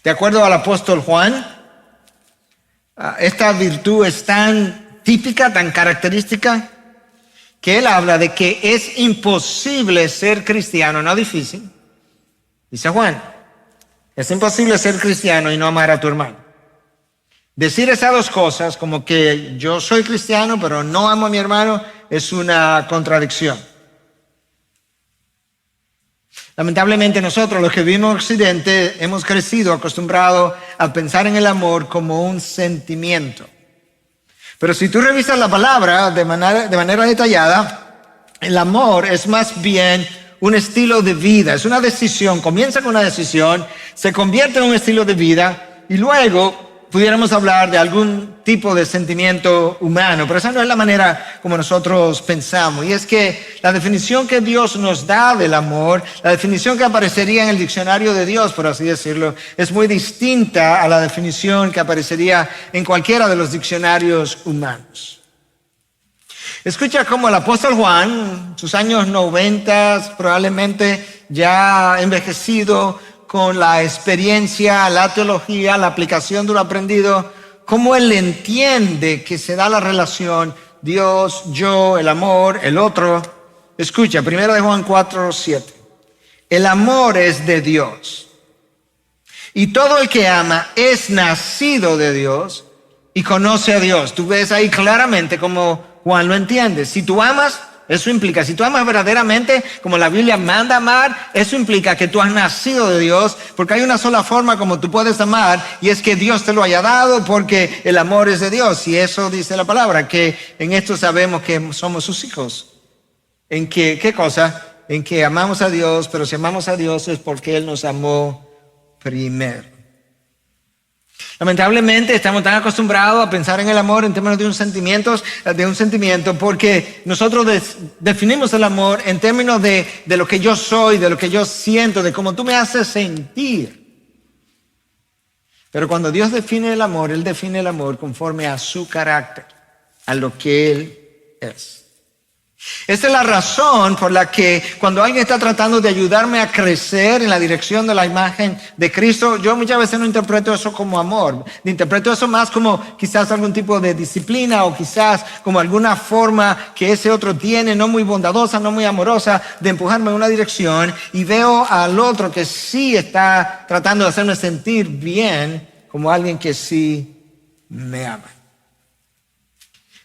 De acuerdo al apóstol Juan, esta virtud es tan típica, tan característica, que él habla de que es imposible ser cristiano, no difícil. Dice Juan, es imposible ser cristiano y no amar a tu hermano. Decir esas dos cosas, como que yo soy cristiano pero no amo a mi hermano, es una contradicción. Lamentablemente nosotros, los que vivimos en Occidente, hemos crecido acostumbrados a pensar en el amor como un sentimiento. Pero si tú revisas la palabra de manera detallada, el amor es más bien un estilo de vida, es una decisión, comienza con una decisión, se convierte en un estilo de vida y luego pudiéramos hablar de algún tipo de sentimiento humano, pero esa no es la manera como nosotros pensamos. Y es que la definición que Dios nos da del amor, la definición que aparecería en el diccionario de Dios, por así decirlo, es muy distinta a la definición que aparecería en cualquiera de los diccionarios humanos. Escucha cómo el apóstol Juan, sus años 90, probablemente ya envejecido, con la experiencia, la teología, la aplicación de lo aprendido, cómo él entiende que se da la relación Dios, yo, el amor, el otro. Escucha, 1 de Juan 4:7. El amor es de Dios. Y todo el que ama es nacido de Dios y conoce a Dios. Tú ves ahí claramente cómo Juan lo entiende. Si tú amas, eso implica, si tú amas verdaderamente, como la Biblia manda amar, eso implica que tú has nacido de Dios, porque hay una sola forma como tú puedes amar, y es que Dios te lo haya dado, porque el amor es de Dios, y eso dice la palabra, que en esto sabemos que somos sus hijos. ¿En qué? ¿Qué cosa? En que amamos a Dios, pero si amamos a Dios es porque Él nos amó primero. Lamentablemente estamos tan acostumbrados a pensar en el amor en términos de un sentimiento, porque nosotros definimos el amor en términos de lo que yo soy, de lo que yo siento, de cómo tú me haces sentir. Pero cuando Dios define el amor, Él define el amor conforme a su carácter, a lo que Él es. Esta es la razón por la que cuando alguien está tratando de ayudarme a crecer en la dirección de la imagen de Cristo, yo muchas veces no interpreto eso como amor. Interpreto eso más como quizás algún tipo de disciplina o quizás como alguna forma que ese otro tiene, no muy bondadosa, no muy amorosa, de empujarme en una dirección, y veo al otro que sí está tratando de hacerme sentir bien como alguien que sí me ama.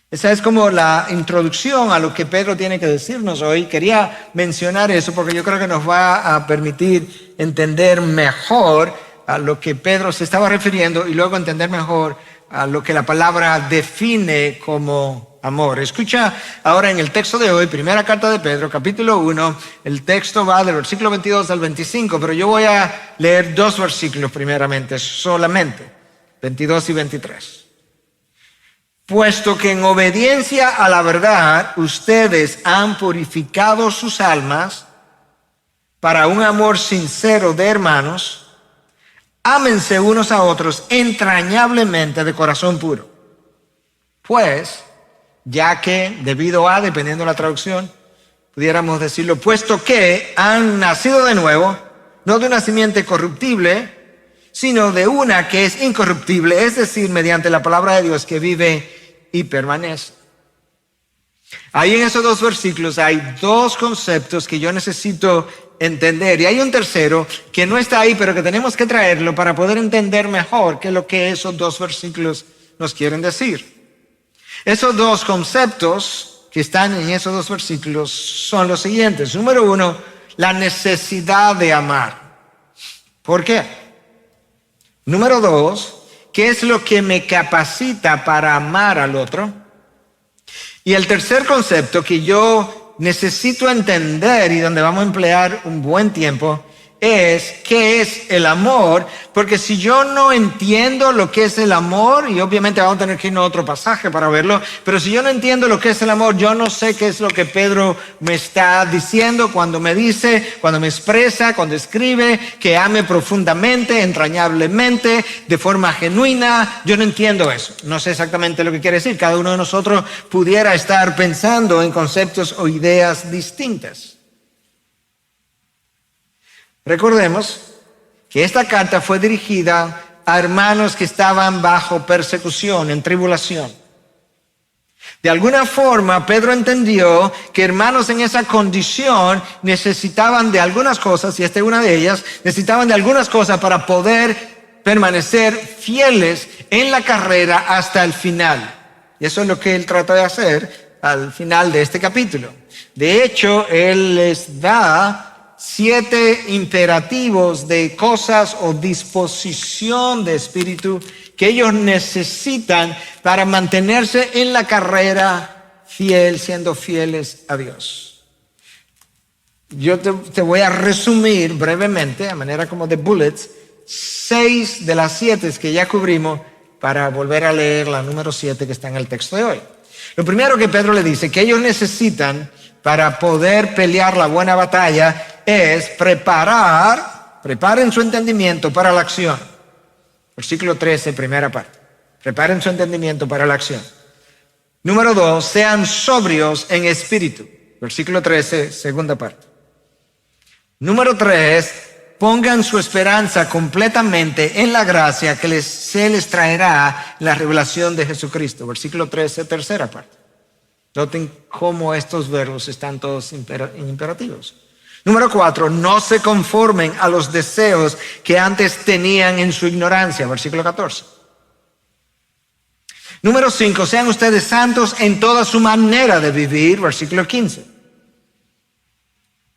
Esa es como la introducción a lo que Pedro tiene que decirnos hoy. Quería mencionar eso porque yo creo que nos va a permitir entender mejor a lo que Pedro se estaba refiriendo y luego entender mejor a lo que la palabra define como amor. Escucha ahora en el texto de hoy, primera carta de Pedro, capítulo 1, el texto va del versículo 22 al 25, pero yo voy a leer 2 versículos primeramente, solamente, 22 y 23. Puesto que en obediencia a la verdad ustedes han purificado sus almas para un amor sincero de hermanos, ámense unos a otros entrañablemente de corazón puro. Pues, ya que debido a, dependiendo de la traducción, pudiéramos decirlo, puesto que han nacido de nuevo, no de una simiente corruptible, sino de una que es incorruptible, es decir, mediante la palabra de Dios que vive y permanece. Ahí en esos 2 versículos hay 2 conceptos que yo necesito entender, y hay un tercero que no está ahí, pero que tenemos que traerlo para poder entender mejor qué es lo que esos 2 versículos nos quieren decir. Esos 2 conceptos que están en esos 2 versículos son los siguientes. Número 1, la necesidad de amar. ¿Por qué? Número 2, ¿qué es lo que me capacita para amar al otro? Y el tercer concepto que yo necesito entender y donde vamos a emplear un buen tiempo es qué es el amor, porque si yo no entiendo lo que es el amor, y obviamente vamos a tener que ir a otro pasaje para verlo, pero si yo no entiendo lo que es el amor, yo no sé qué es lo que Pedro me está diciendo cuando me dice, cuando me expresa, cuando escribe que ame profundamente, entrañablemente, de forma genuina. Yo no entiendo eso, no sé exactamente lo que quiere decir. Cada uno de nosotros pudiera estar pensando en conceptos o ideas distintas. Recordemos que esta carta fue dirigida a hermanos que estaban bajo persecución, en tribulación. De alguna forma, Pedro entendió que hermanos en esa condición necesitaban de algunas cosas, y esta es una de ellas, necesitaban de algunas cosas para poder permanecer fieles en la carrera hasta el final. Y eso es lo que él trata de hacer al final de este capítulo. De hecho, él les da 7 imperativos de cosas o disposición de espíritu que ellos necesitan para mantenerse en la carrera fiel, siendo fieles a Dios. Yo te voy a resumir brevemente, a manera como de bullets, 6 de las 7 que ya cubrimos para volver a leer la número 7 que está en el texto de hoy. Lo primero que Pedro le dice que ellos necesitan para poder pelear la buena batalla es preparen su entendimiento para la acción. Versículo 13, primera parte. Preparen su entendimiento para la acción. Número 2, sean sobrios en espíritu. Versículo 13, segunda parte. Número 3, pongan su esperanza completamente en la gracia que se les traerá la revelación de Jesucristo. Versículo 13, tercera parte. Noten cómo estos verbos están todos imperativos. Número 4, no se conformen a los deseos que antes tenían en su ignorancia. Versículo 14. Número 5, sean ustedes santos en toda su manera de vivir. Versículo 15.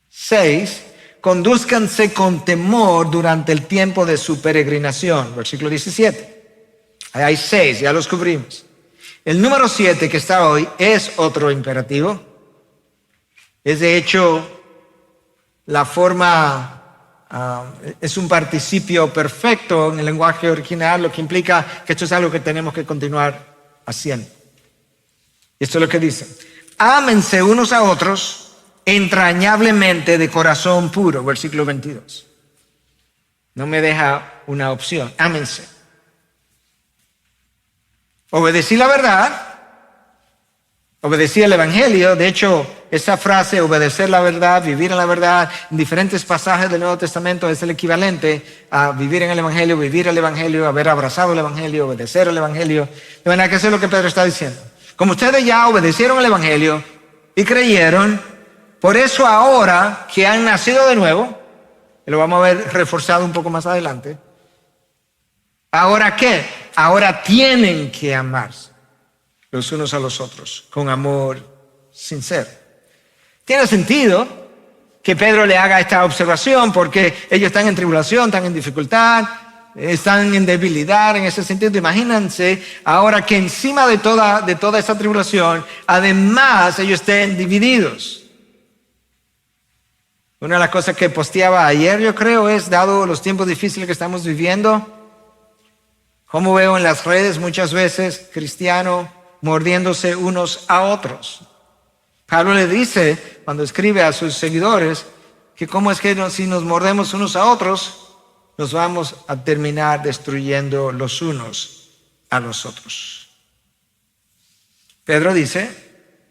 6, condúzcanse con temor durante el tiempo de su peregrinación. Versículo 17. Ahí hay 6, ya los cubrimos. El número 7 que está hoy es otro imperativo. Es de hecho la forma, es un participio perfecto en el lenguaje original, lo que implica que esto es algo que tenemos que continuar haciendo. Y esto es lo que dice: ámense unos a otros entrañablemente de corazón puro. Versículo 22. No me deja una opción. Ámense. Obedecí la verdad, obedecí el evangelio. De hecho, esa frase, obedecer la verdad, vivir en la verdad, en diferentes pasajes del Nuevo Testamento es el equivalente a vivir en el evangelio, vivir el evangelio, haber abrazado el evangelio, obedecer el evangelio. De manera que eso es lo que Pedro está diciendo. Como ustedes ya obedecieron el evangelio y creyeron, por eso ahora que han nacido de nuevo, y lo vamos a ver reforzado un poco más adelante, ¿ahora qué? Ahora tienen que amarse los unos a los otros con amor sincero. Tiene sentido que Pedro le haga esta observación porque ellos están en tribulación, están en dificultad, están en debilidad en ese sentido. Imagínense ahora que encima de toda esa tribulación, además ellos estén divididos. Una de las cosas que posteaba ayer, yo creo, es, dado los tiempos difíciles que estamos viviendo, como veo en las redes muchas veces cristianos mordiéndose unos a otros. Pablo le dice, cuando escribe a sus seguidores, que cómo es que si nos mordemos unos a otros, nos vamos a terminar destruyendo los unos a los otros. Pedro dice,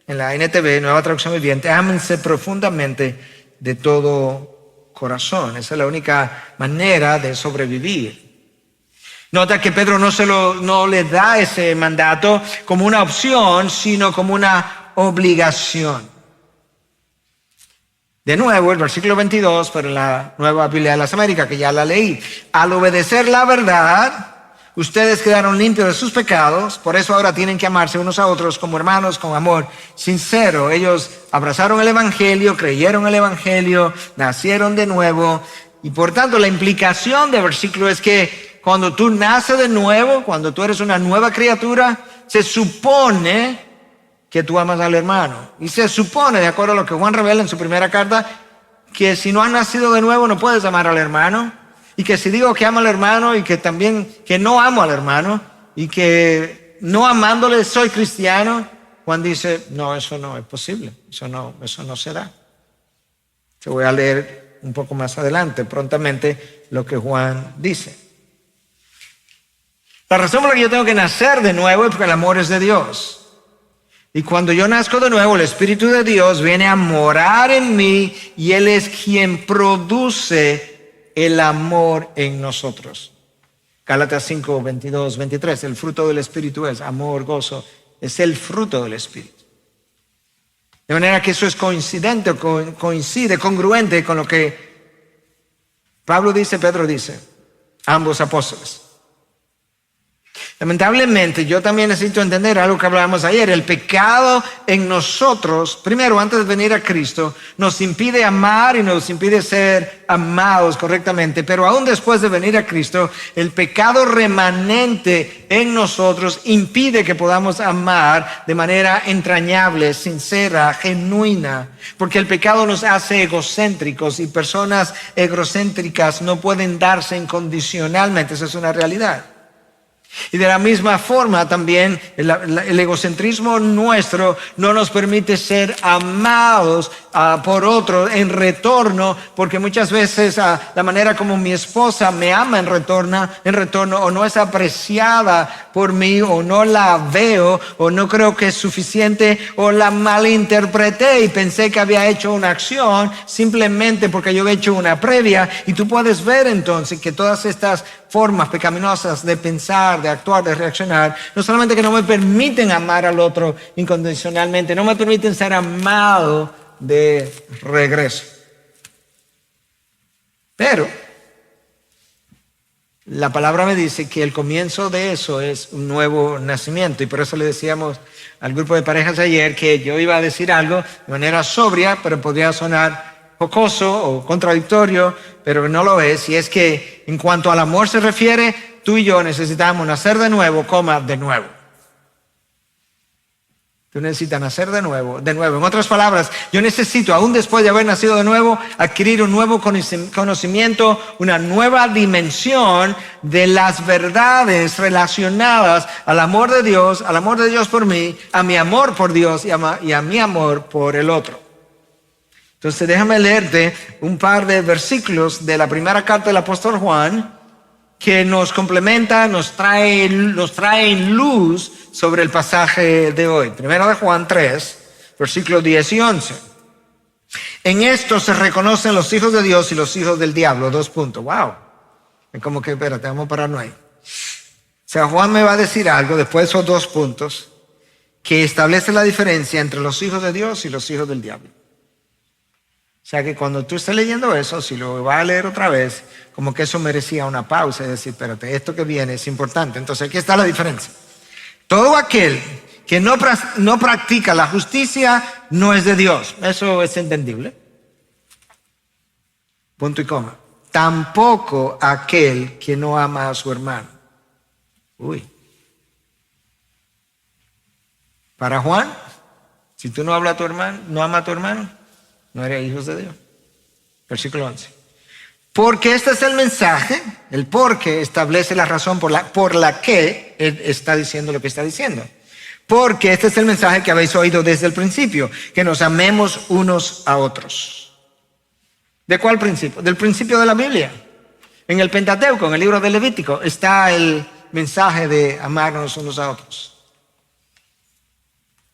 en la NTV, Nueva Traducción Viviente, ámense profundamente de todo corazón. Esa es la única manera de sobrevivir. Nota que Pedro no le da ese mandato como una opción, sino como una obligación. De nuevo, el versículo 22, pero en la Nueva Biblia de las Américas, que ya la leí. Al obedecer la verdad, ustedes quedaron limpios de sus pecados, por eso ahora tienen que amarse unos a otros como hermanos, con amor sincero. Ellos abrazaron el evangelio, creyeron el evangelio, nacieron de nuevo, y por tanto la implicación del versículo es que cuando tú naces de nuevo, cuando tú eres una nueva criatura, se supone que tú amas al hermano. Y se supone, de acuerdo a lo que Juan revela en su primera carta, que si no has nacido de nuevo no puedes amar al hermano. Y que si digo que amo al hermano y que también que no amo al hermano y que no amándole soy cristiano, Juan dice, no, eso no es posible, eso no se da. Te voy a leer un poco más adelante, prontamente, lo que Juan dice. La razón por la que yo tengo que nacer de nuevo es porque el amor es de Dios. Y cuando yo nazco de nuevo, el Espíritu de Dios viene a morar en mí y Él es quien produce el amor en nosotros. Gálatas 5, 22, 23. El fruto del Espíritu es amor, gozo. Es el fruto del Espíritu. De manera que eso es coincidente, coincide, congruente con lo que Pablo dice, Pedro dice, ambos apóstoles. Lamentablemente, yo también necesito entender algo que hablábamos ayer. El pecado en nosotros, primero, antes de venir a Cristo, nos impide amar y nos impide ser amados correctamente. Pero aún después de venir a Cristo, el pecado remanente en nosotros impide que podamos amar de manera entrañable, sincera, genuina. Porque el pecado nos hace egocéntricos y personas egocéntricas no pueden darse incondicionalmente. Esa es una realidad. Y de la misma forma también el egocentrismo nuestro no nos permite ser amados por otro en retorno, porque muchas veces la manera como mi esposa me ama en retorno o no es apreciada por mí o no la veo o no creo que es suficiente o la malinterpreté y pensé que había hecho una acción simplemente porque yo he hecho una previa. Y tú puedes ver entonces que todas estas formas pecaminosas de pensar, de actuar, de reaccionar, no solamente que no me permiten amar al otro incondicionalmente, no me permiten ser amado de regreso. Pero la palabra me dice que el comienzo de eso es un nuevo nacimiento, y por eso le decíamos al grupo de parejas ayer que yo iba a decir algo de manera sobria, pero podría sonar jocoso o contradictorio, pero no lo es. Y es que en cuanto al amor se refiere, tú y yo necesitamos nacer de nuevo, de nuevo. Tú necesitas nacer de nuevo. En otras palabras, yo necesito, aún después de haber nacido de nuevo, adquirir un nuevo conocimiento, una nueva dimensión de las verdades relacionadas al amor de Dios por mí, a mi amor por Dios y a mi amor por el otro. Entonces déjame leerte un par de versículos de la primera carta del apóstol Juan que nos complementa, nos trae luz sobre el pasaje de hoy. Primero de Juan 3, versículos 10 y 11. En esto se reconocen los hijos de Dios y los hijos del diablo. 2 puntos. Wow. Es como que, espérate, vamos a pararnos ahí. O sea, Juan me va a decir algo después de esos 2 puntos que establece la diferencia entre los hijos de Dios y los hijos del diablo. O sea que cuando tú estés leyendo eso, si lo vas a leer otra vez, como que eso merecía una pausa y decir, espérate, esto que viene es importante. Entonces aquí está la diferencia. Todo aquel que no practica la justicia no es de Dios. Eso es entendible. Punto y coma. Tampoco aquel que no ama a su hermano. Uy. Para Juan, si tú no amas a tu hermano, no eres hijos de Dios. Versículo 11. Porque este es el mensaje, el porque establece la razón por la que él está diciendo lo que está diciendo. Porque este es el mensaje que habéis oído desde el principio, que nos amemos unos a otros. ¿De cuál principio? Del principio de la Biblia. En el Pentateuco, en el libro de Levítico, está el mensaje de amarnos unos a otros.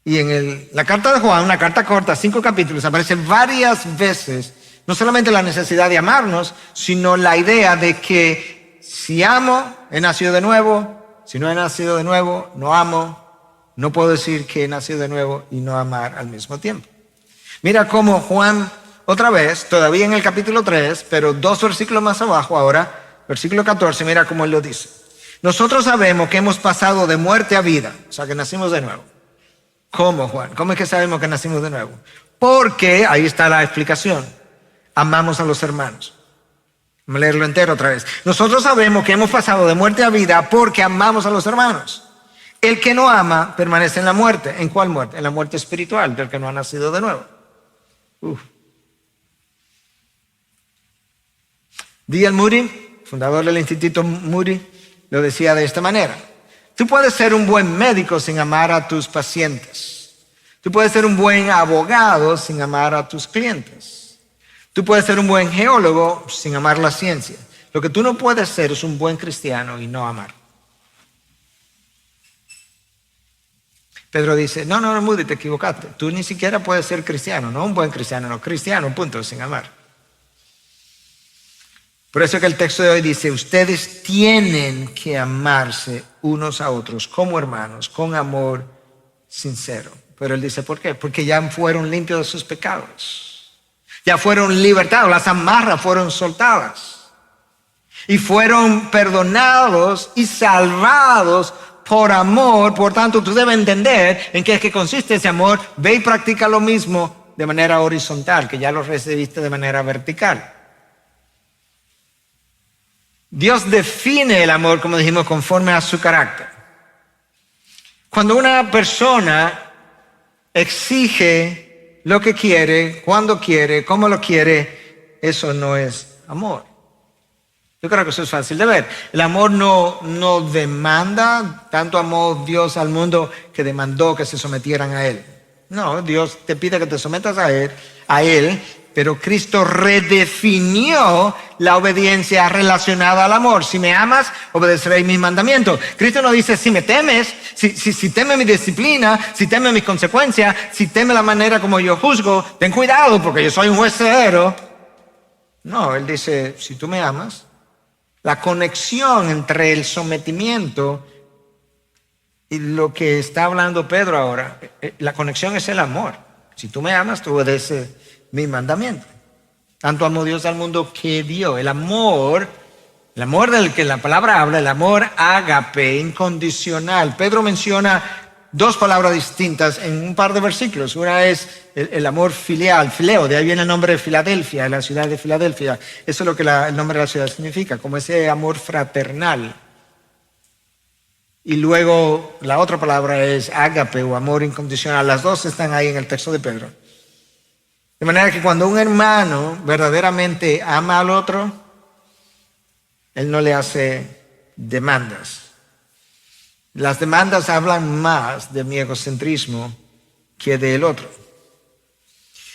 Y en la carta de Juan, una carta corta, 5 capítulos, aparece varias veces, no solamente la necesidad de amarnos, sino la idea de que si amo, he nacido de nuevo, si no he nacido de nuevo, no amo, no puedo decir que he nacido de nuevo y no amar al mismo tiempo. Mira cómo Juan, otra vez, todavía en el capítulo 3, pero 2 versículos más abajo ahora, versículo 14, mira cómo él lo dice. Nosotros sabemos que hemos pasado de muerte a vida, o sea que nacimos de nuevo. ¿Cómo, Juan? ¿Cómo es que sabemos que nacimos de nuevo? Porque, ahí está la explicación, amamos a los hermanos. Vamos a leerlo entero otra vez. Nosotros sabemos que hemos pasado de muerte a vida porque amamos a los hermanos. El que no ama permanece en la muerte. ¿En cuál muerte? En la muerte espiritual del que no ha nacido de nuevo. D.L. Moody, fundador del Instituto Moody, lo decía de esta manera. Tú puedes ser un buen médico sin amar a tus pacientes. Tú puedes ser un buen abogado sin amar a tus clientes. Tú puedes ser un buen geólogo sin amar la ciencia. Lo que tú no puedes ser es un buen cristiano y no amar. Pedro dice, no, Moody, te equivocaste. Tú ni siquiera puedes ser cristiano, no un buen cristiano, no cristiano, punto, sin amar. Por eso que el texto de hoy dice, ustedes tienen que amarse unos a otros como hermanos, con amor sincero. Pero él dice, ¿por qué? Porque ya fueron limpios de sus pecados. Ya fueron libertados, las amarras fueron soltadas. Y fueron perdonados y salvados por amor. Por tanto, tú debes entender en qué es que consiste ese amor. Ve y practica lo mismo de manera horizontal, que ya lo recibiste de manera vertical. Dios define el amor, como dijimos, conforme a su carácter. Cuando una persona exige lo que quiere, cuando quiere, cómo lo quiere, eso no es amor. Yo creo que eso es fácil de ver. El amor no demanda, tanto amó Dios al mundo que demandó que se sometieran a Él. No, Dios te pide que te sometas a Él, pero Cristo redefinió la obediencia relacionada al amor. Si me amas, obedeceré mis mandamientos. Cristo no dice, si me temes, si temes mi disciplina, si temes mis consecuencias, si temes la manera como yo juzgo, ten cuidado porque yo soy un juez severo. No, Él dice, si tú me amas, la conexión entre el sometimiento y lo que está hablando Pedro ahora, la conexión es el amor. Si tú me amas, tú obedeces mi mandamiento. Tanto amó Dios al mundo que dio. El amor del que la palabra habla, el amor ágape, incondicional. Pedro menciona dos palabras distintas en un par de versículos. Una es el amor filial, fileo, de ahí viene el nombre de Filadelfia, de la ciudad de Filadelfia. Eso es lo que el nombre de la ciudad significa, como ese amor fraternal. Y luego la otra palabra es ágape o amor incondicional. Las dos están ahí en el texto de Pedro. De manera que cuando un hermano verdaderamente ama al otro, él no le hace demandas. Las demandas hablan más de mi egocentrismo que del otro.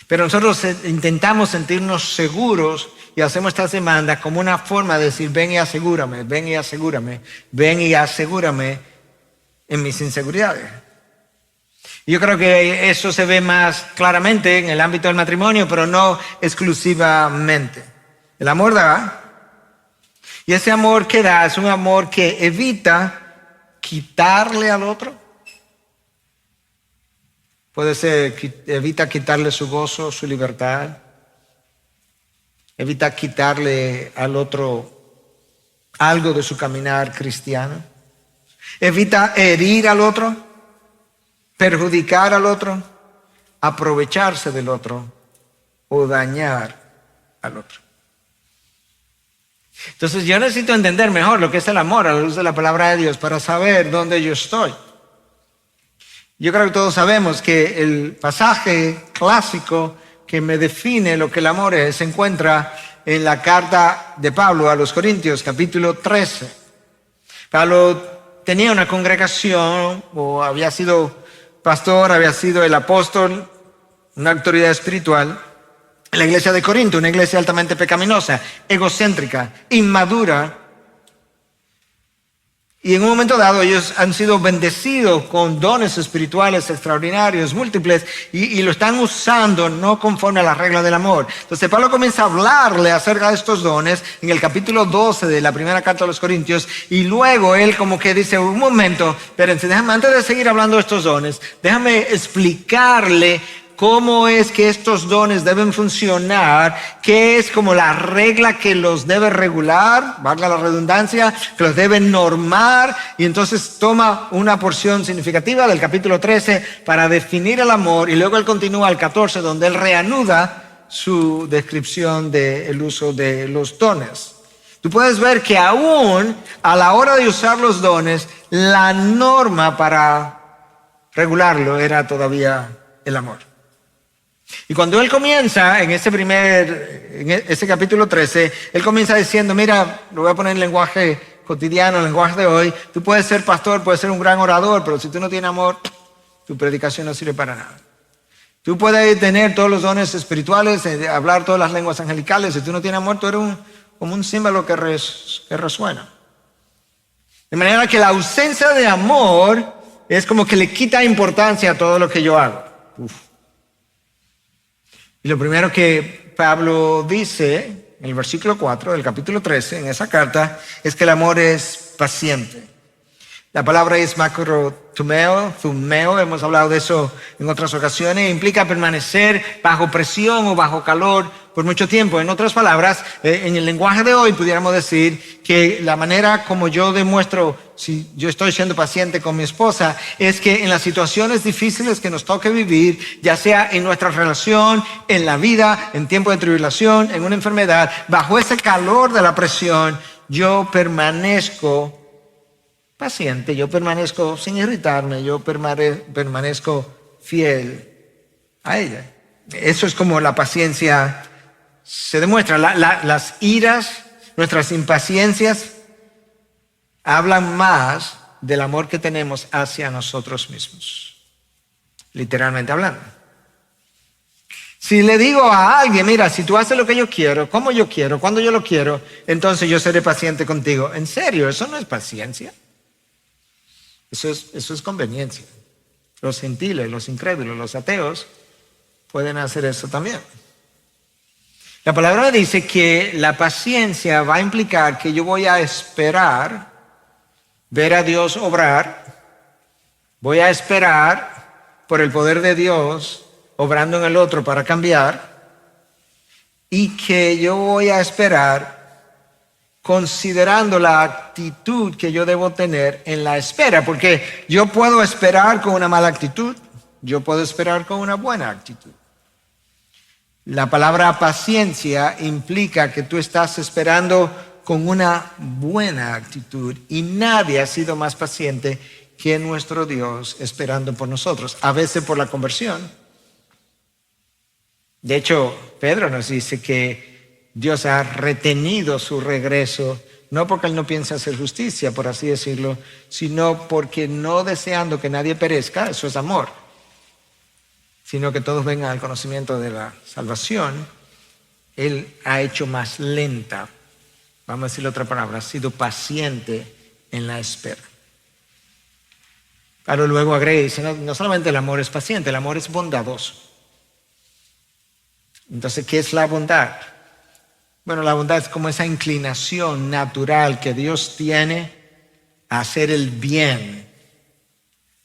Pero nosotros intentamos sentirnos seguros y hacemos estas demandas como una forma de decir, ven y asegúrame, ven y asegúrame, ven y asegúrame en mis inseguridades. Yo creo que eso se ve más claramente en el ámbito del matrimonio, pero no exclusivamente. El amor da, y ese amor que da es un amor que evita quitarle al otro. Puede ser, evita quitarle su gozo, su libertad. Evita quitarle al otro algo de su caminar cristiano. Evita herir al otro, perjudicar al otro, aprovecharse del otro o dañar al otro. Entonces yo necesito entender mejor lo que es el amor a la luz de la palabra de Dios para saber dónde yo estoy. Yo creo que todos sabemos que el pasaje clásico que me define lo que el amor es se encuentra en la carta de Pablo a los Corintios, capítulo 13. Pablo tenía una congregación, o había sido pastor, había sido el apóstol, una autoridad espiritual, en la iglesia de Corinto, una iglesia altamente pecaminosa, egocéntrica, inmadura. Y en un momento dado ellos han sido bendecidos con dones espirituales extraordinarios, múltiples, y lo están usando no conforme a la regla del amor. Entonces Pablo comienza a hablarle acerca de estos dones en el capítulo 12 de la primera carta a los Corintios, y luego él como que dice, un momento, espérense, antes de seguir hablando de estos dones, déjame explicarle cómo es que estos dones deben funcionar, qué es como la regla que los debe regular, valga la redundancia, que los debe normar, y entonces toma una porción significativa del capítulo 13 para definir el amor, y luego él continúa al 14 donde él reanuda su descripción del uso de los dones. Tú puedes ver que aún a la hora de usar los dones, la norma para regularlo era todavía el amor. Y cuando él comienza en ese capítulo 13, él comienza diciendo, mira, lo voy a poner en lenguaje cotidiano, en lenguaje de hoy, tú puedes ser pastor, puedes ser un gran orador, pero si tú no tienes amor, tu predicación no sirve para nada. Tú puedes tener todos los dones espirituales, hablar todas las lenguas angelicales, si tú no tienes amor, tú eres como un címbalo que resuena. De manera que la ausencia de amor es como que le quita importancia a todo lo que yo hago. Y lo primero que Pablo dice en el versículo 4 del capítulo 13, en esa carta, es que el amor es paciente. La palabra es macrotumeo, hemos hablado de eso en otras ocasiones, implica permanecer bajo presión o bajo calor por mucho tiempo. En otras palabras, en el lenguaje de hoy pudiéramos decir que la manera como yo demuestro si yo estoy siendo paciente con mi esposa es que en las situaciones difíciles que nos toque vivir, ya sea en nuestra relación, en la vida, en tiempo de tribulación, en una enfermedad, bajo ese calor de la presión, yo permanezco paciente, yo permanezco sin irritarme, yo permanezco fiel a ella. Eso es como la paciencia se demuestra. Las iras, nuestras impaciencias, hablan más del amor que tenemos hacia nosotros mismos, literalmente hablando. Si le digo a alguien, mira, si tú haces lo que yo quiero, como yo quiero, cuando yo lo quiero, entonces yo seré paciente contigo. ¿En serio? Eso no es paciencia. Eso es conveniencia. Los gentiles, los incrédulos, los ateos pueden hacer eso también. La palabra dice que la paciencia va a implicar que yo voy a esperar ver a Dios obrar, voy a esperar por el poder de Dios obrando en el otro para cambiar, y que yo voy a esperar considerando la actitud que yo debo tener en la espera, porque yo puedo esperar con una mala actitud, yo puedo esperar con una buena actitud. La palabra paciencia implica que tú estás esperando con una buena actitud, y nadie ha sido más paciente que nuestro Dios esperando por nosotros, a veces por la conversión. De hecho, Pedro nos dice que Dios ha retenido su regreso, no porque Él no piensa hacer justicia, por así decirlo, sino porque no deseando que nadie perezca, eso es amor, sino que todos vengan al conocimiento de la salvación. Él ha hecho más lenta, vamos a decirle otra palabra, ha sido paciente en la espera. Pero luego agrega y dice, no solamente el amor es paciente, el amor es bondadoso. Entonces, ¿qué es la bondad? Bueno, la bondad es como esa inclinación natural que Dios tiene a hacer el bien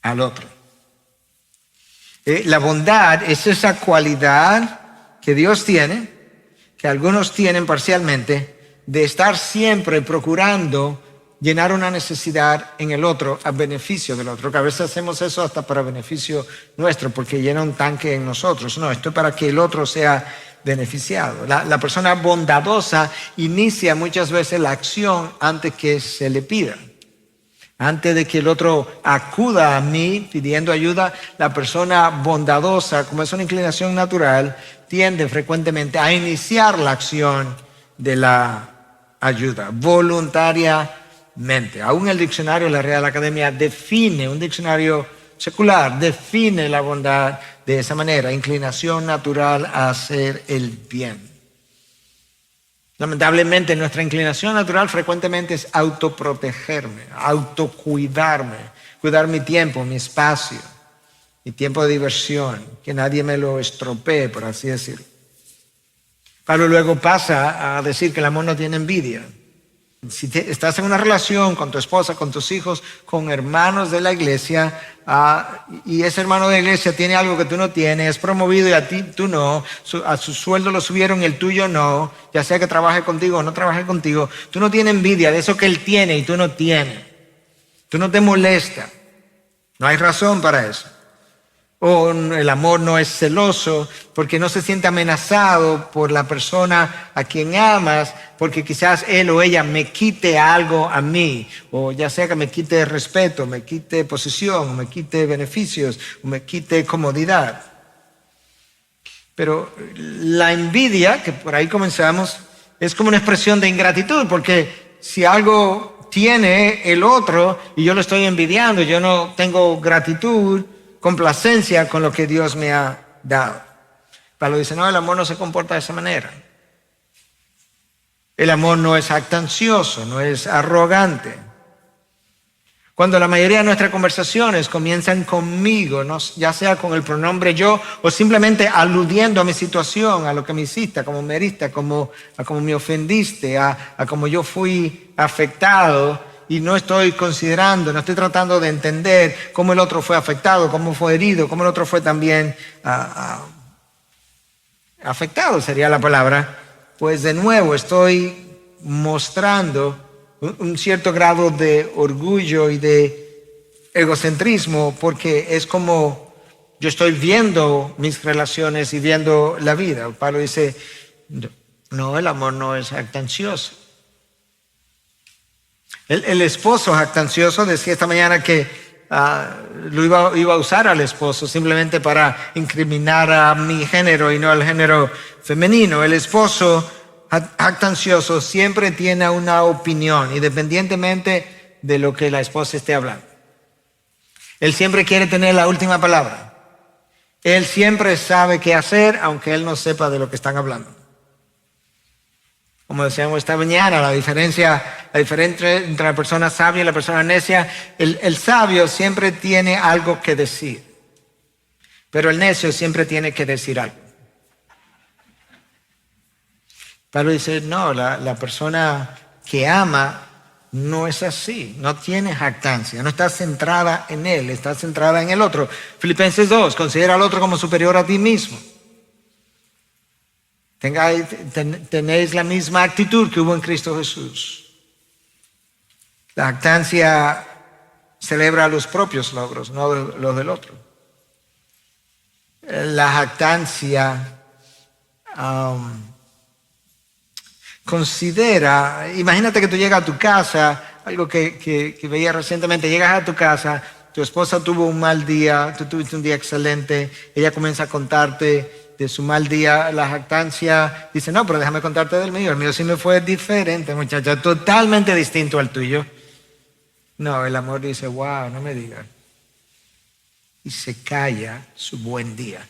al otro. La bondad es esa cualidad que Dios tiene, que algunos tienen parcialmente, de estar siempre procurando llenar una necesidad en el otro a beneficio del otro, que a veces hacemos eso hasta para beneficio nuestro, porque llena un tanque en nosotros. No, esto es para que el otro sea beneficiado. La persona bondadosa inicia muchas veces la acción antes que se le pida. Antes de que el otro acuda a mí pidiendo ayuda, la persona bondadosa, como es una inclinación natural, tiende frecuentemente a iniciar la acción de la ayuda voluntariamente. Aún el diccionario de la Real Academia define, un diccionario secular, define la bondad de esa manera: inclinación natural a hacer el bien. Lamentablemente, nuestra inclinación natural frecuentemente es autoprotegerme, autocuidarme, cuidar mi tiempo, mi espacio, mi tiempo de diversión, que nadie me lo estropee, por así decirlo. Pablo luego pasa a decir que el amor no tiene envidia. Si estás en una relación con tu esposa, con tus hijos, con hermanos de la iglesia, y ese hermano de la iglesia tiene algo que tú no tienes, es promovido y a ti tú no, a su sueldo lo subieron y el tuyo no, ya sea que trabaje contigo o no trabaje contigo, tú no tienes envidia de eso que él tiene y tú no tienes. Tú no te molesta. No hay razón para eso. O el amor no es celoso porque no se siente amenazado por la persona a quien amas, porque quizás él o ella me quite algo a mí, o ya sea que me quite respeto, me quite posición, me quite beneficios, o me quite comodidad. Pero la envidia, que por ahí comenzamos, es como una expresión de ingratitud, porque si algo tiene el otro y yo lo estoy envidiando, yo no tengo gratitud, complacencia con lo que Dios me ha dado. Pablo dice, no, el amor no se comporta de esa manera. El amor no es jactancioso, no es arrogante. Cuando la mayoría de nuestras conversaciones comienzan conmigo, ¿no? Ya sea con el pronombre yo o simplemente aludiendo a mi situación, a lo que me hiciste, a cómo me heriste, a cómo me ofendiste, a cómo yo fui afectado y no estoy considerando, no estoy tratando de entender cómo el otro fue afectado, cómo fue herido, cómo el otro fue también afectado, sería la palabra. Pues de nuevo estoy mostrando un cierto grado de orgullo y de egocentrismo, porque es como yo estoy viendo mis relaciones y viendo la vida. Pablo dice, no, el amor no es jactancioso. El esposo jactancioso decía esta mañana que lo iba a usar al esposo simplemente para incriminar a mi género y no al género femenino. El esposo jactancioso siempre tiene una opinión, independientemente de lo que la esposa esté hablando. Él siempre quiere tener la última palabra. Él siempre sabe qué hacer, aunque él no sepa de lo que están hablando. Como decíamos esta mañana, la diferencia entre la persona sabia y la persona necia, el sabio siempre tiene algo que decir, pero el necio siempre tiene que decir algo. Pablo dice, no, la persona que ama no es así, no tiene jactancia, no está centrada en él, está centrada en el otro. Filipenses 2, considera al otro como superior a ti mismo. Tenéis la misma actitud que hubo en Cristo Jesús. La jactancia celebra los propios logros, no los del otro. La jactancia considera, imagínate que tú llegas a tu casa, algo que veía recientemente, llegas a tu casa, tu esposa tuvo un mal día, tú tuviste un día excelente, ella comienza a contarte de su mal día. La jactancia dice, no, pero déjame contarte del mío, el mío sí me fue diferente, muchacha, totalmente distinto al tuyo. No, el amor dice, wow, no me digas. Y se calla su buen día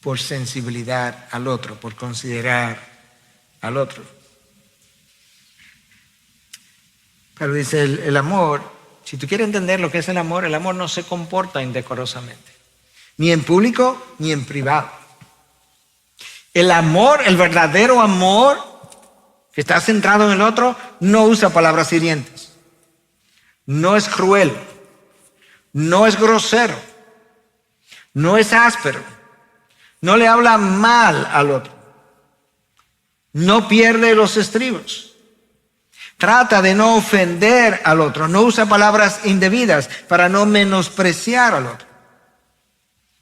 por sensibilidad al otro, por considerar al otro. Pero dice el amor, si tú quieres entender lo que es el amor no se comporta indecorosamente, ni en público ni en privado. El amor, el verdadero amor que está centrado en el otro, no usa palabras hirientes, no es cruel, no es grosero, no es áspero, no le habla mal al otro. No pierde los estribos. Trata de no ofender al otro. No usa palabras indebidas para no menospreciar al otro.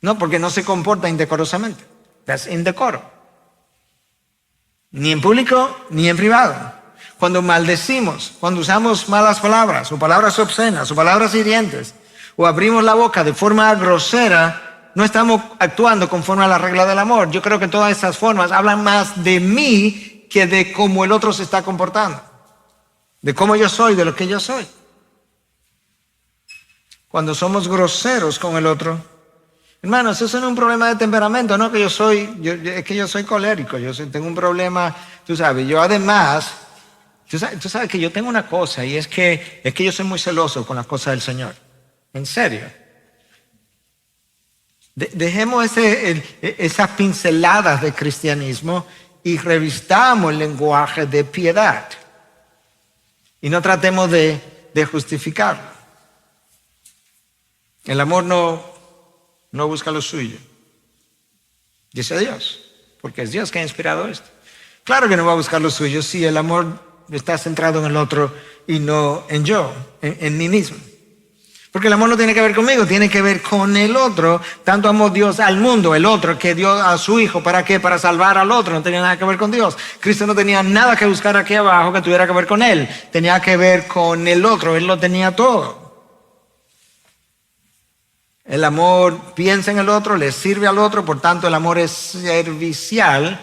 No, porque no se comporta indecorosamente. Es indecoro. Ni en público ni en privado. Cuando maldecimos, cuando usamos malas palabras o palabras obscenas o palabras hirientes o abrimos la boca de forma grosera, no estamos actuando conforme a la regla del amor. Yo creo que todas esas formas hablan más de mí que de cómo el otro se está comportando, de cómo yo soy, de lo que yo soy. Cuando somos groseros con el otro, hermanos, eso no es un problema de temperamento, no que es que yo soy colérico, tengo un problema, tú sabes. Yo además, tú sabes que yo tengo una cosa, y es que yo soy muy celoso con las cosas del Señor. En serio. Dejemos esas pinceladas de cristianismo y revistamos el lenguaje de piedad. Y no tratemos de justificarlo. El amor no busca lo suyo. Dice Dios, porque es Dios que ha inspirado esto. Claro que no va a buscar lo suyo si el amor está centrado en el otro y no en yo, en mí mismo. Porque el amor no tiene que ver conmigo, tiene que ver con el otro. Tanto amó Dios al mundo, el otro, que dio a su Hijo. ¿Para qué? Para salvar al otro. No tenía nada que ver con Dios. Cristo no tenía nada que buscar aquí abajo que tuviera que ver con Él. Tenía que ver con el otro. Él lo tenía todo. El amor piensa en el otro, le sirve al otro. Por tanto, el amor es servicial.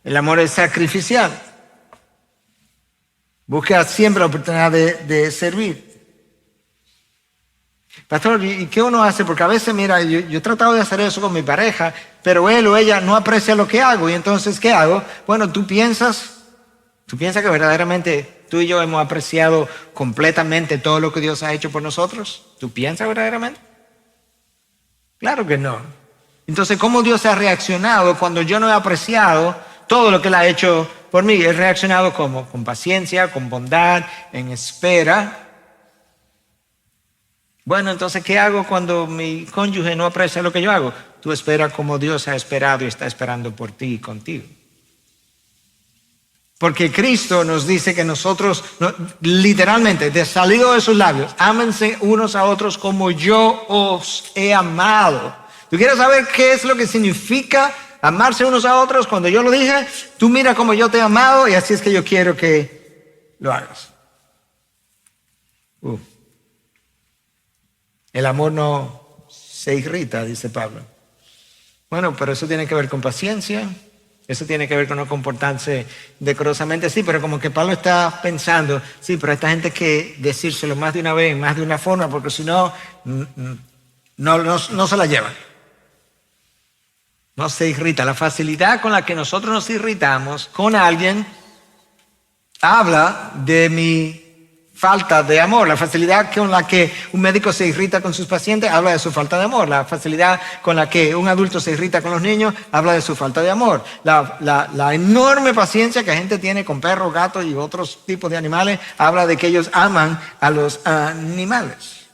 El amor es sacrificial. Busca siempre la oportunidad de servir. Pastor, ¿y qué uno hace? Porque a veces, mira, yo he tratado de hacer eso con mi pareja, pero él o ella no aprecia lo que hago. Y entonces, ¿qué hago? Bueno, tú piensas que verdaderamente tú y yo hemos apreciado completamente todo lo que Dios ha hecho por nosotros? ¿Tú piensas verdaderamente? Claro que no. Entonces, ¿cómo Dios ha reaccionado cuando yo no he apreciado todo lo que Él ha hecho por mí? He reaccionado ¿cómo? Con paciencia, con bondad, en espera. Bueno, entonces, ¿qué hago cuando mi cónyuge no aprecia lo que yo hago? Tú esperas como Dios ha esperado y está esperando por ti y contigo. Porque Cristo nos dice que nosotros, literalmente, de salido de sus labios, ámense unos a otros como yo os he amado. ¿Tú quieres saber qué es lo que significa amarse unos a otros? Cuando yo lo dije, tú mira como yo te he amado y así es que yo quiero que lo hagas. El amor no se irrita, dice Pablo. Bueno, pero eso tiene que ver con paciencia. Eso tiene que ver con no comportarse decorosamente, sí, pero como que Pablo está pensando, sí, pero a esta gente hay que decírselo más de una vez, más de una forma, porque si no, no se la llevan. No se irrita. La facilidad con la que nosotros nos irritamos con alguien habla de mi falta de amor. La facilidad con la que un médico se irrita con sus pacientes habla de su falta de amor. La facilidad con la que un adulto se irrita con los niños habla de su falta de amor. La enorme paciencia que la gente tiene con perros, gatos y otros tipos de animales habla de que ellos aman a los animales.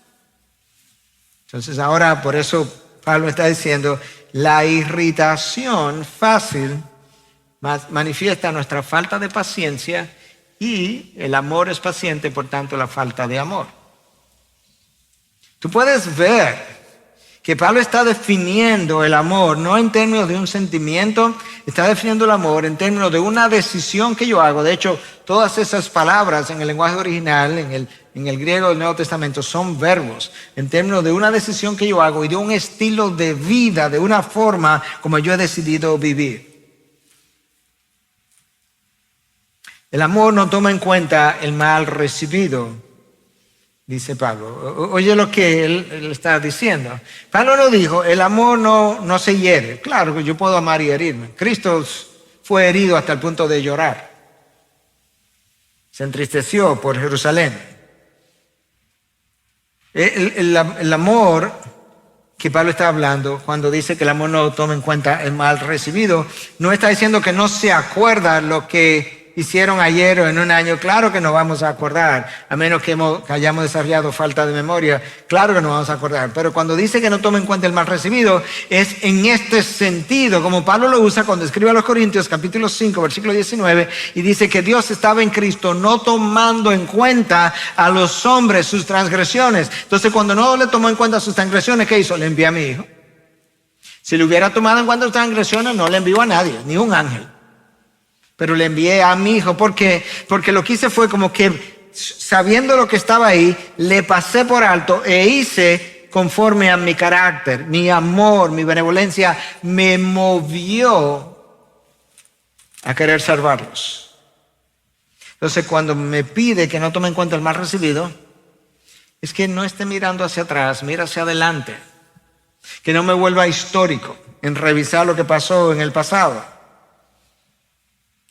Entonces ahora por eso Pablo está diciendo, la irritación fácil manifiesta nuestra falta de paciencia y el amor es paciente, por tanto la falta de amor. Tú puedes ver que Pablo está definiendo el amor no en términos de un sentimiento, está definiendo el amor en términos de una decisión que yo hago. De hecho, todas esas palabras en el lenguaje original, en el griego del Nuevo Testamento, son verbos, en términos de una decisión que yo hago y de un estilo de vida, de una forma como yo he decidido vivir. El amor no toma en cuenta el mal recibido, dice Pablo. Oye lo que él está diciendo. Pablo no dijo, el amor no se hiere. Claro que yo puedo amar y herirme. Cristo fue herido hasta el punto de llorar. Se entristeció por Jerusalén. El amor que Pablo está hablando, cuando dice que el amor no toma en cuenta el mal recibido, no está diciendo que no se acuerda lo que hicieron ayer o en un año. Claro que nos vamos a acordar, a menos que hayamos desarrollado falta de memoria. Claro que nos vamos a acordar. Pero cuando dice que no toma en cuenta el mal recibido, es en este sentido, como Pablo lo usa cuando escribe a los Corintios, capítulo 5, versículo 19, y dice que Dios estaba en Cristo no tomando en cuenta a los hombres sus transgresiones. Entonces, cuando no le tomó en cuenta sus transgresiones, ¿qué hizo? Le envió a mi hijo. Si le hubiera tomado en cuenta sus transgresiones, no le envió a nadie, ni un ángel. Pero le envié a mi hijo porque lo que hice fue como que, sabiendo lo que estaba ahí, le pasé por alto e hice conforme a mi carácter, mi amor, mi benevolencia, me movió a querer salvarlos. Entonces, cuando me pide que no tome en cuenta el mal recibido, es que no esté mirando hacia atrás, mira hacia adelante. Que no me vuelva histórico en revisar lo que pasó en el pasado.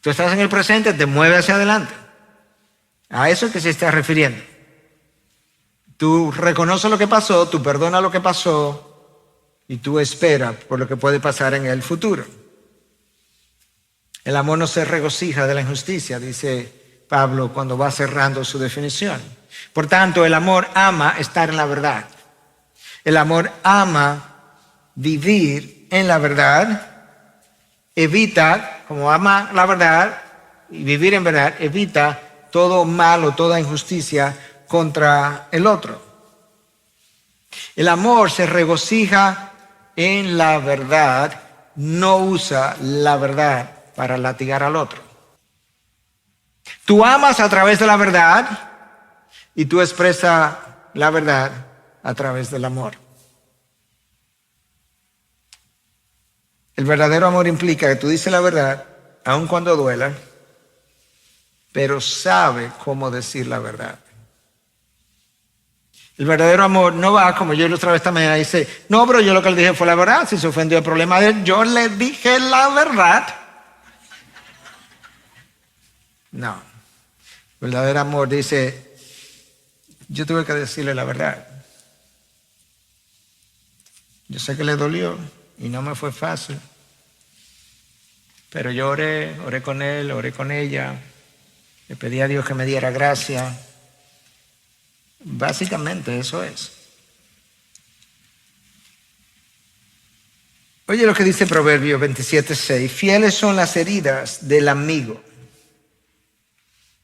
Tú estás en el presente, te mueves hacia adelante. A eso es que se está refiriendo. Tú reconoces lo que pasó, tú perdonas lo que pasó y tú esperas por lo que puede pasar en el futuro. El amor no se regocija de la injusticia, dice Pablo cuando va cerrando su definición. Por tanto, el amor ama estar en la verdad. El amor ama vivir en la verdad. Evita, como ama la verdad y vivir en verdad, evita todo mal o toda injusticia contra el otro. El amor se regocija en la verdad, no usa la verdad para latigar al otro. Tú amas a través de la verdad y tú expresas la verdad a través del amor. El verdadero amor implica que tú dices la verdad, aun cuando duela, pero sabe cómo decir la verdad. El verdadero amor no va, como yo la otra vez esta mañana, dice, no, pero yo lo que le dije fue la verdad, si se ofendió el problema de él, yo le dije la verdad. No. Verdadero amor dice, yo tuve que decirle la verdad. Yo sé que le dolió y no me fue fácil. Pero yo oré con él, oré con ella. Le pedí a Dios que me diera gracia. Básicamente eso es. Oye lo que dice Proverbios 27:6. Fieles son las heridas del amigo.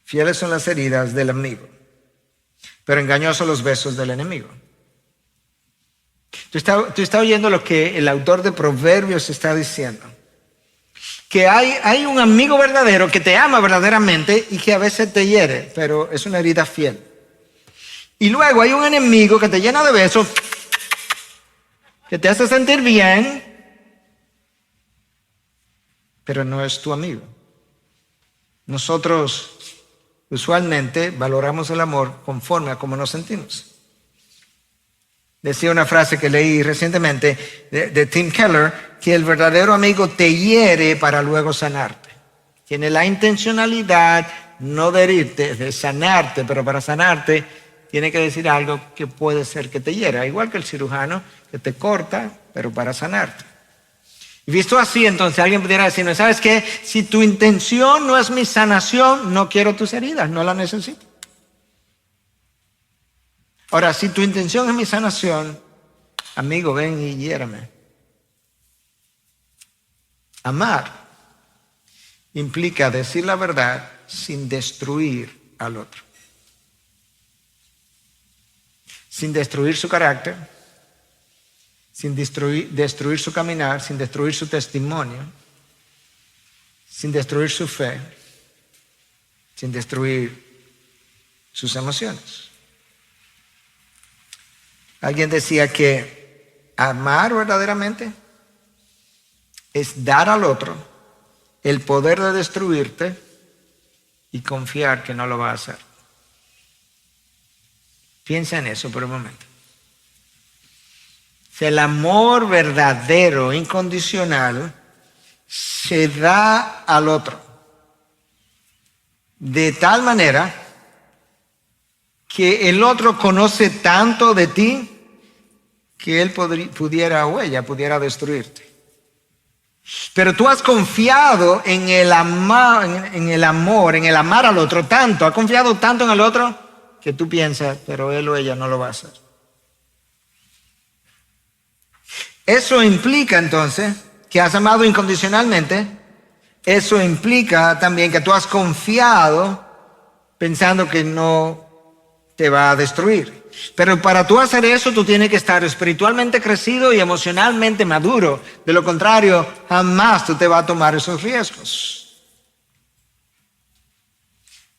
Fieles son las heridas del amigo, pero engañosos los besos del enemigo. Tú estás oyendo lo que el autor de Proverbios está diciendo. Que hay un amigo verdadero que te ama verdaderamente y que a veces te hiere, pero es una herida fiel. Y luego hay un enemigo que te llena de besos, que te hace sentir bien, pero no es tu amigo. Nosotros usualmente valoramos el amor conforme a cómo nos sentimos. Decía una frase que leí recientemente de Tim Keller, que el verdadero amigo te hiere para luego sanarte. Tiene la intencionalidad no de herirte, de sanarte, pero para sanarte tiene que decir algo que puede ser que te hiera, igual que el cirujano que te corta, pero para sanarte. Y visto así, entonces alguien pudiera decir, ¿no sabes qué? Si tu intención no es mi sanación, no quiero tus heridas, no las necesito. Ahora, si tu intención es mi sanación, amigo, ven y hiérame. Amar implica decir la verdad sin destruir al otro. Sin destruir su carácter, sin destruir su caminar, sin destruir su testimonio, sin destruir su fe, sin destruir sus emociones. Alguien decía que amar verdaderamente es dar al otro el poder de destruirte y confiar que no lo va a hacer. Piensa en eso por un momento. El amor verdadero, incondicional, se da al otro de tal manera que el otro conoce tanto de ti que él pudiera o ella pudiera destruirte. Pero tú has confiado en el amar al otro tanto, has confiado tanto en el otro que tú piensas, pero él o ella no lo va a hacer. Eso implica entonces que has amado incondicionalmente. Eso implica también que tú has confiado pensando que no te va a destruir. Pero para tú hacer eso, tú tienes que estar espiritualmente crecido y emocionalmente maduro. De lo contrario, jamás tú te vas a tomar esos riesgos.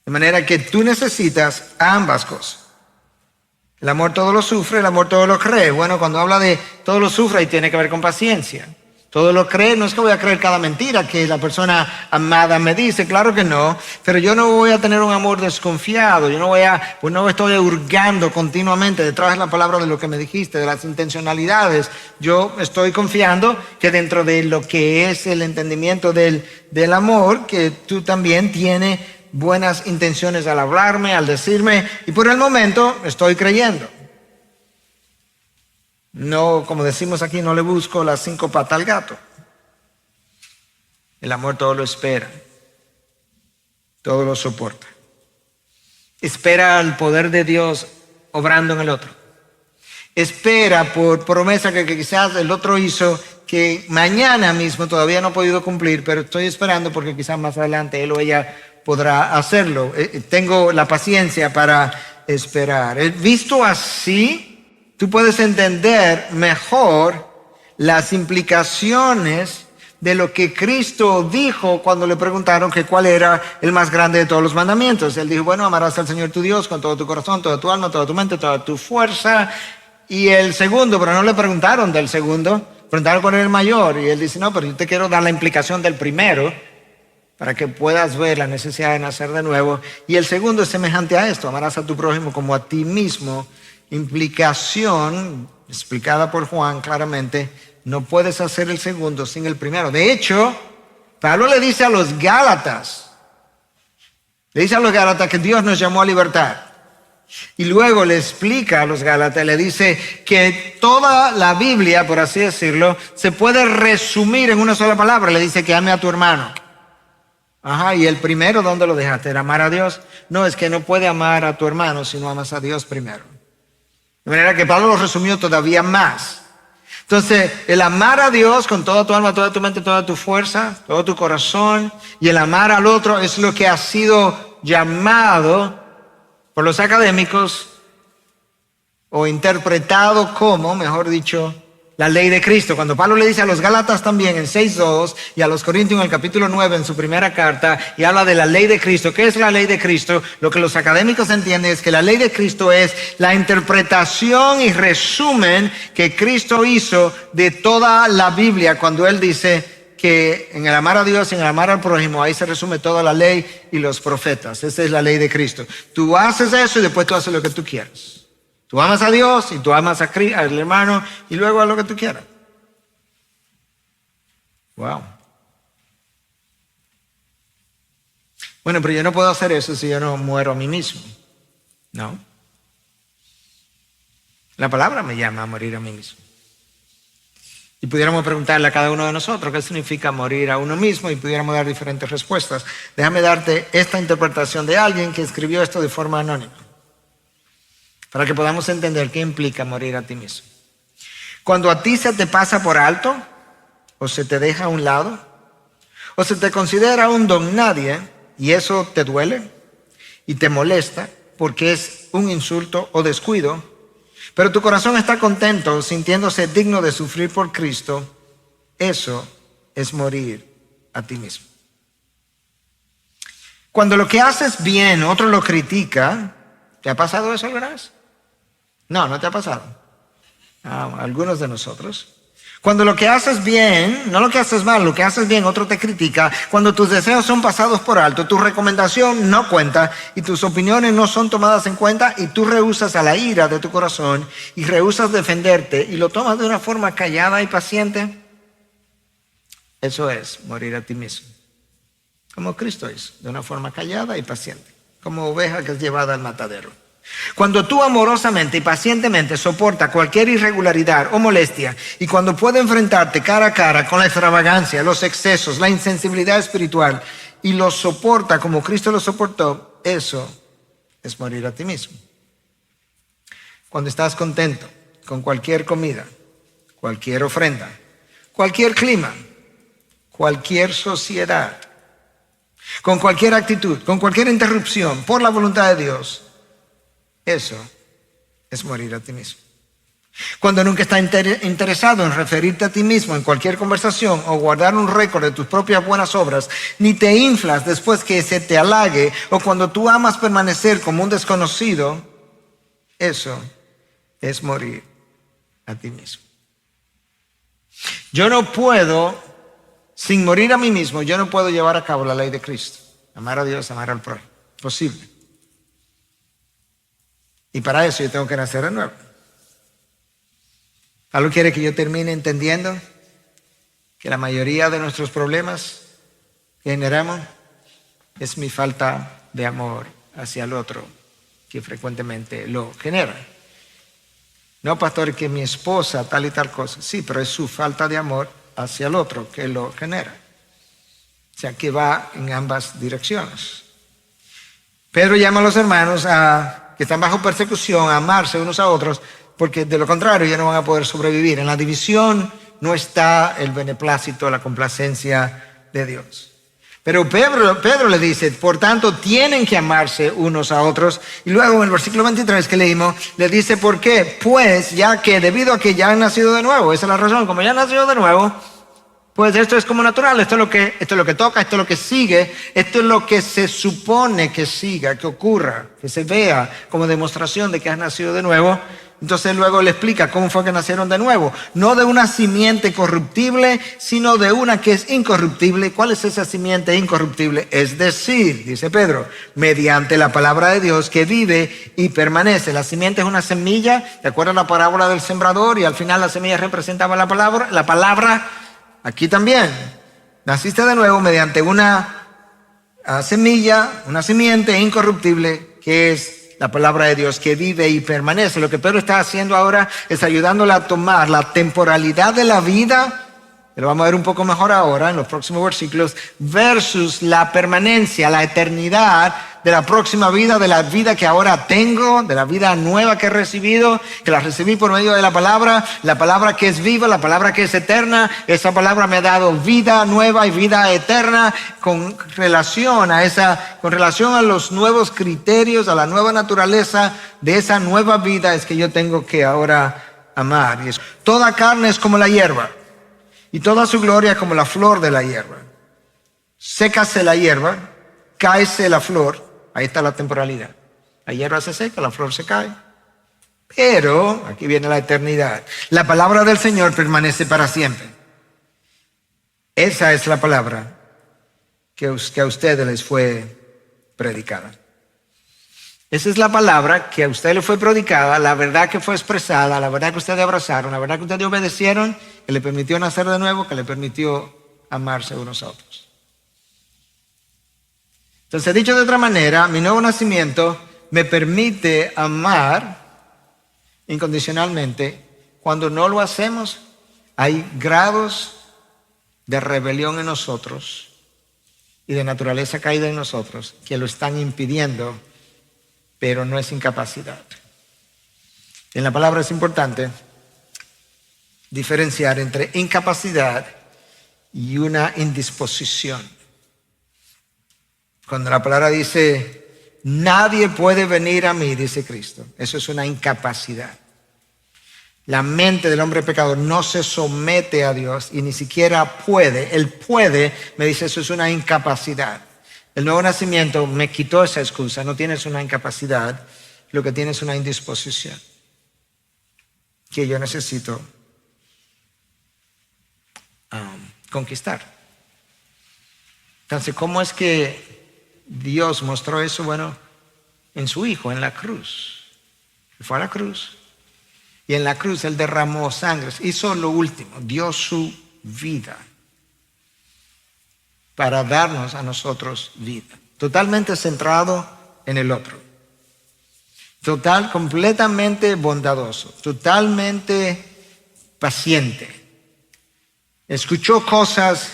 De manera que tú necesitas ambas cosas. El amor todo lo sufre, el amor todo lo cree. Bueno, cuando habla de todo lo sufre, y tiene que ver con paciencia. Todo lo cree, no es que voy a creer cada mentira que la persona amada me dice, claro que no, pero yo no voy a tener un amor desconfiado, yo no estoy hurgando continuamente detrás de la palabra de lo que me dijiste, de las intencionalidades. Yo estoy confiando que dentro de lo que es el entendimiento del amor, que tú también tienes buenas intenciones al hablarme, al decirme, y por el momento estoy creyendo. No, como decimos aquí, no le busco las 5 patas al gato. El amor todo lo espera, todo lo soporta. Espera al poder de Dios obrando en el otro. Espera por promesa que quizás el otro hizo, que mañana mismo todavía no ha podido cumplir, pero estoy esperando porque quizás más adelante él o ella podrá hacerlo. Tengo la paciencia para esperar. Visto así, tú puedes entender mejor las implicaciones de lo que Cristo dijo cuando le preguntaron que cuál era el más grande de todos los mandamientos. Él dijo, bueno, amarás al Señor tu Dios con todo tu corazón, toda tu alma, toda tu mente, toda tu fuerza. Y el segundo, pero no le preguntaron del segundo, preguntaron cuál era el mayor. Y él dice, no, pero yo te quiero dar la implicación del primero para que puedas ver la necesidad de nacer de nuevo. Y el segundo es semejante a esto, amarás a tu prójimo como a ti mismo. Implicación explicada por Juan claramente, no puedes hacer el segundo sin el primero. De hecho, Pablo le dice a los Gálatas Le dice a los Gálatas que Dios nos llamó a libertad. Y luego le explica a los Gálatas, le dice que toda la Biblia, por así decirlo, se puede resumir en una sola palabra. Le dice que ame a tu hermano. Ajá, y el primero, ¿dónde lo dejaste? ¿Era amar a Dios? No, es que no puede amar a tu hermano si no amas a Dios primero. De manera que Pablo lo resumió todavía más. Entonces, el amar a Dios con toda tu alma, toda tu mente, toda tu fuerza, todo tu corazón, y el amar al otro es lo que ha sido llamado por los académicos o interpretado como, mejor dicho, la ley de Cristo. Cuando Pablo le dice a los Gálatas también en 6:2 y a los Corintios en el capítulo 9 en su primera carta y habla de la ley de Cristo. ¿Qué es la ley de Cristo? Lo que los académicos entienden es que la ley de Cristo es la interpretación y resumen que Cristo hizo de toda la Biblia cuando Él dice que en el amar a Dios y en el amar al prójimo, ahí se resume toda la ley y los profetas. Esa es la ley de Cristo. Tú haces eso y después tú haces lo que tú quieras. Tú amas a Dios y tú amas al hermano y luego haz lo que tú quieras. Wow. Bueno, pero yo no puedo hacer eso si yo no muero a mí mismo. No. La palabra me llama a morir a mí mismo. Y pudiéramos preguntarle a cada uno de nosotros qué significa morir a uno mismo y pudiéramos dar diferentes respuestas. Déjame darte esta interpretación de alguien que escribió esto de forma anónima, para que podamos entender qué implica morir a ti mismo. Cuando a ti se te pasa por alto, o se te deja a un lado, o se te considera un don nadie, y eso te duele y te molesta porque es un insulto o descuido, pero tu corazón está contento, sintiéndose digno de sufrir por Cristo, eso es morir a ti mismo. Cuando lo que haces bien, otro lo critica, ¿te ha pasado eso alguna vez? No, no te ha pasado. Algunos de nosotros. Cuando lo que haces bien, no lo que haces mal, lo que haces bien, otro te critica. Cuando tus deseos son pasados por alto, tu recomendación no cuenta y tus opiniones no son tomadas en cuenta y tú rehusas a la ira de tu corazón y rehusas defenderte y lo tomas de una forma callada y paciente, eso es morir a ti mismo. Como Cristo hizo, de una forma callada y paciente, como oveja que es llevada al matadero. Cuando tú amorosamente y pacientemente soportas cualquier irregularidad o molestia y cuando puedes enfrentarte cara a cara con la extravagancia, los excesos, la insensibilidad espiritual y lo soporta como Cristo lo soportó, eso es morir a ti mismo. Cuando estás contento con cualquier comida, cualquier ofrenda, cualquier clima, cualquier sociedad, con cualquier actitud, con cualquier interrupción por la voluntad de Dios, eso es morir a ti mismo. Cuando nunca estás interesado en referirte a ti mismo en cualquier conversación o guardar un récord de tus propias buenas obras, ni te inflas después que se te halague, o cuando tú amas permanecer como un desconocido, eso es morir a ti mismo. Yo no puedo, sin morir a mí mismo, yo no puedo llevar a cabo la ley de Cristo. Amar a Dios, amar al prójimo. Posible. Y para eso yo tengo que nacer de nuevo. Pablo quiere que yo termine entendiendo que la mayoría de nuestros problemas que generamos es mi falta de amor hacia el otro, que frecuentemente lo genera. No, pastor, que mi esposa tal y tal cosa. Sí, pero es su falta de amor hacia el otro que lo genera. O sea, que va en ambas direcciones. Pedro llama a los hermanos que están bajo persecución a amarse unos a otros, porque de lo contrario ya no van a poder sobrevivir. En la división no está el beneplácito, la complacencia de Dios. Pero Pedro le dice, por tanto, tienen que amarse unos a otros. Y luego en el versículo 23 que leímos, le dice, ¿por qué? Pues ya que debido a que ya han nacido de nuevo, esa es la razón, como ya han nacido de nuevo, pues esto es como natural, esto es lo que toca, esto es lo que sigue, esto es lo que se supone que siga, que ocurra, que se vea como demostración de que has nacido de nuevo. Entonces luego le explica cómo fue que nacieron de nuevo. No de una simiente corruptible, sino de una que es incorruptible. ¿Cuál es esa simiente incorruptible? Es decir, dice Pedro, mediante la palabra de Dios que vive y permanece. La simiente es una semilla, ¿te acuerdas la parábola del sembrador? Y al final la semilla representaba la palabra. Aquí también, naciste de nuevo mediante una semilla, una simiente incorruptible, que es la palabra de Dios, que vive y permanece. Lo que Pedro está haciendo ahora es ayudándola a tomar la temporalidad de la vida, que lo vamos a ver un poco mejor ahora en los próximos versículos, versus la permanencia, la eternidad de la próxima vida, de la vida que ahora tengo, de la vida nueva que he recibido, que la recibí por medio de la palabra que es viva, la palabra que es eterna. Esa palabra me ha dado vida nueva y vida eterna con relación a los nuevos criterios, a la nueva naturaleza de esa nueva vida es que yo tengo que ahora amar. Y toda carne es como la hierba, y toda su gloria como la flor de la hierba. Sécase la hierba, cáese la flor. Ahí está la temporalidad. La hierba se seca, la flor se cae. Pero, aquí viene la eternidad. La palabra del Señor permanece para siempre. Esa es la palabra que a ustedes les fue predicada. Esa es la palabra que a ustedes les fue predicada, la verdad que fue expresada, la verdad que ustedes abrazaron, la verdad que ustedes obedecieron, que le permitió nacer de nuevo, que le permitió amarse unos a otros. Entonces, dicho de otra manera, mi nuevo nacimiento me permite amar incondicionalmente. Cuando no lo hacemos, hay grados de rebelión en nosotros y de naturaleza caída en nosotros que lo están impidiendo, pero no es incapacidad. En la palabra es importante diferenciar entre incapacidad y una indisposición. Cuando la palabra dice, nadie puede venir a mí, dice Cristo, eso es una incapacidad. La mente del hombre pecador no se somete a Dios y ni siquiera puede. Él puede, me dice, eso es una incapacidad. El nuevo nacimiento me quitó esa excusa. No tienes una incapacidad, lo que tienes es una indisposición que yo necesito conquistar. Entonces, ¿cómo es que Dios mostró eso? Bueno, en su Hijo, en la cruz. Él fue a la cruz y en la cruz Él derramó sangre. Hizo lo último, dio su vida para darnos a nosotros vida. Totalmente centrado en el otro. Completamente bondadoso. Totalmente paciente. Escuchó cosas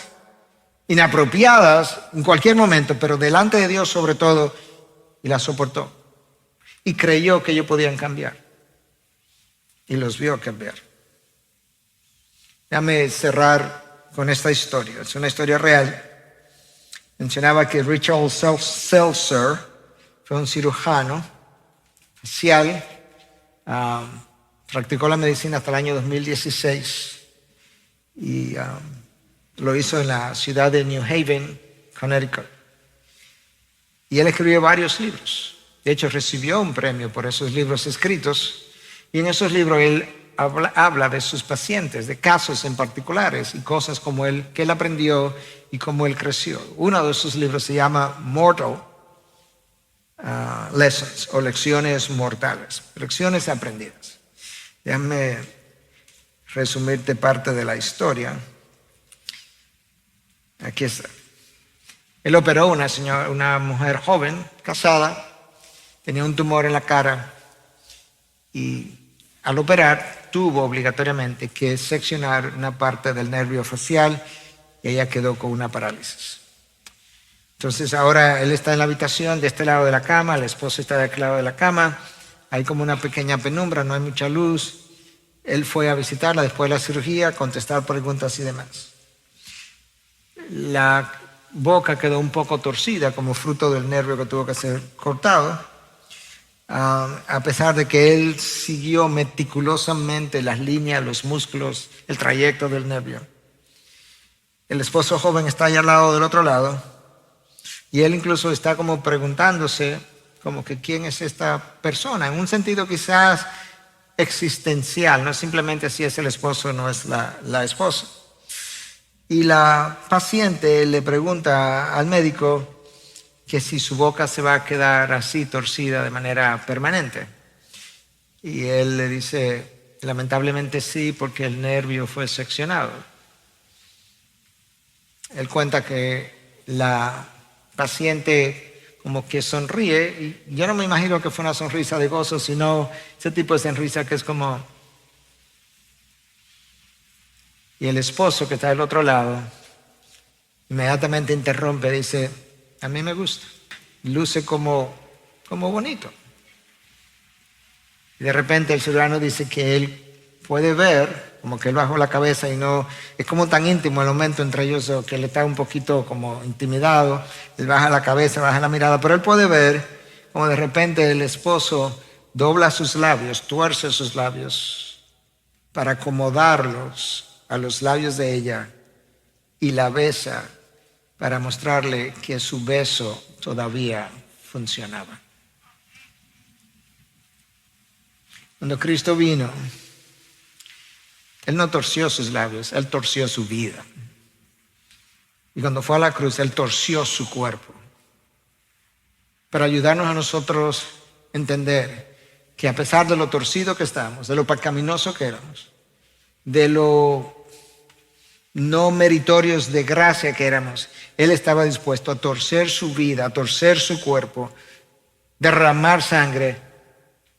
inapropiadas en cualquier momento, pero delante de Dios sobre todo, y las soportó. Y creyó que ellos podían cambiar. Y los vio cambiar. Déjame cerrar con esta historia. Es una historia real. Mencionaba que Richard Seltzer fue un cirujano facial, practicó la medicina hasta el año 2016 y lo hizo en la ciudad de New Haven, Connecticut. Y él escribió varios libros. De hecho, recibió un premio por esos libros escritos. Y en esos libros él habla de sus pacientes, de casos en particulares y cosas que él aprendió y cómo él creció. Uno de sus libros se llama Mortal Lessons o Lecciones Mortales, lecciones aprendidas. Déjame resumirte parte de la historia. Aquí está. Él operó una mujer joven, casada, tenía un tumor en la cara y al operar tuvo obligatoriamente que seccionar una parte del nervio facial y ella quedó con una parálisis. Entonces ahora él está en la habitación de este lado de la cama, la esposa está de aquel lado de la cama, hay como una pequeña penumbra, no hay mucha luz. Él fue a visitarla después de la cirugía, contestar preguntas y demás. La boca quedó un poco torcida como fruto del nervio que tuvo que ser cortado. A pesar de que él siguió meticulosamente las líneas, los músculos, el trayecto del nervio. El esposo joven está allá al lado del otro lado y él incluso está como preguntándose como que quién es esta persona, en un sentido quizás existencial, no simplemente si es el esposo o no es la esposa. Y la paciente le pregunta al médico que si su boca se va a quedar así torcida de manera permanente. Y él le dice, lamentablemente sí, porque el nervio fue seccionado. Él cuenta que la paciente como que sonríe. Y yo no me imagino que fue una sonrisa de gozo, sino ese tipo de sonrisa que es como... Y el esposo que está del otro lado inmediatamente interrumpe, dice, a mí me gusta, luce como bonito. Y de repente el ciudadano dice que él puede ver, como que él bajó la cabeza y no, es como tan íntimo el momento entre ellos que él está un poquito como intimidado, él baja la cabeza, baja la mirada, pero él puede ver como de repente el esposo dobla sus labios, tuerce sus labios para acomodarlos a los labios de ella y la besa para mostrarle que su beso todavía funcionaba. Cuando Cristo vino, Él no torció sus labios, Él torció su vida. Y cuando fue a la cruz, Él torció su cuerpo para ayudarnos a nosotros a entender que a pesar de lo torcido que estamos, de lo pecaminoso que éramos, de lo no meritorios de gracia que éramos, Él estaba dispuesto a torcer su vida, a torcer su cuerpo, derramar sangre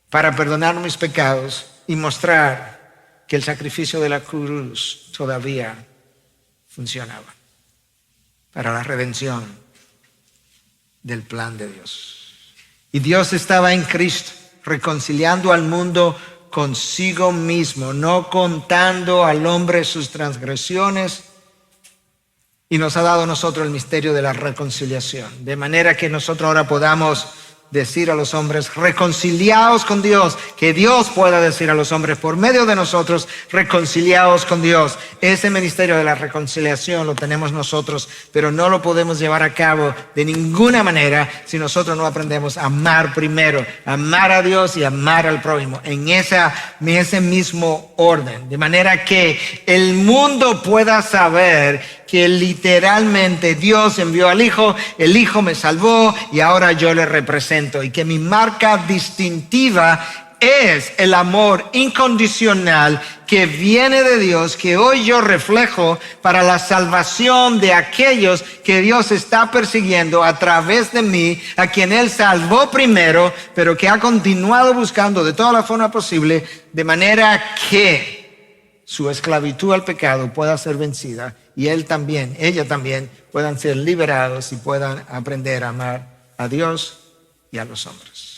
para perdonar mis pecados y mostrar que el sacrificio de la cruz todavía funcionaba para la redención del plan de Dios. Y Dios estaba en Cristo, reconciliando al mundo consigo mismo, no contando al hombre sus transgresiones, y nos ha dado a nosotros el misterio de la reconciliación, de manera que nosotros ahora podamos decir a los hombres, reconciliaos con Dios, que Dios pueda decir a los hombres por medio de nosotros, reconciliaos con Dios. Ese ministerio de la reconciliación lo tenemos nosotros, pero no lo podemos llevar a cabo de ninguna manera si nosotros no aprendemos a amar primero, amar a Dios y amar al prójimo, en ese mismo orden, de manera que el mundo pueda saber que literalmente Dios envió al Hijo, el Hijo me salvó y ahora yo le represento, y que mi marca distintiva es el amor incondicional que viene de Dios, que hoy yo reflejo para la salvación de aquellos que Dios está persiguiendo a través de mí, a quien Él salvó primero, pero que ha continuado buscando de toda la forma posible, de manera que su esclavitud al pecado pueda ser vencida y ella también puedan ser liberados y puedan aprender a amar a Dios y a los hombres.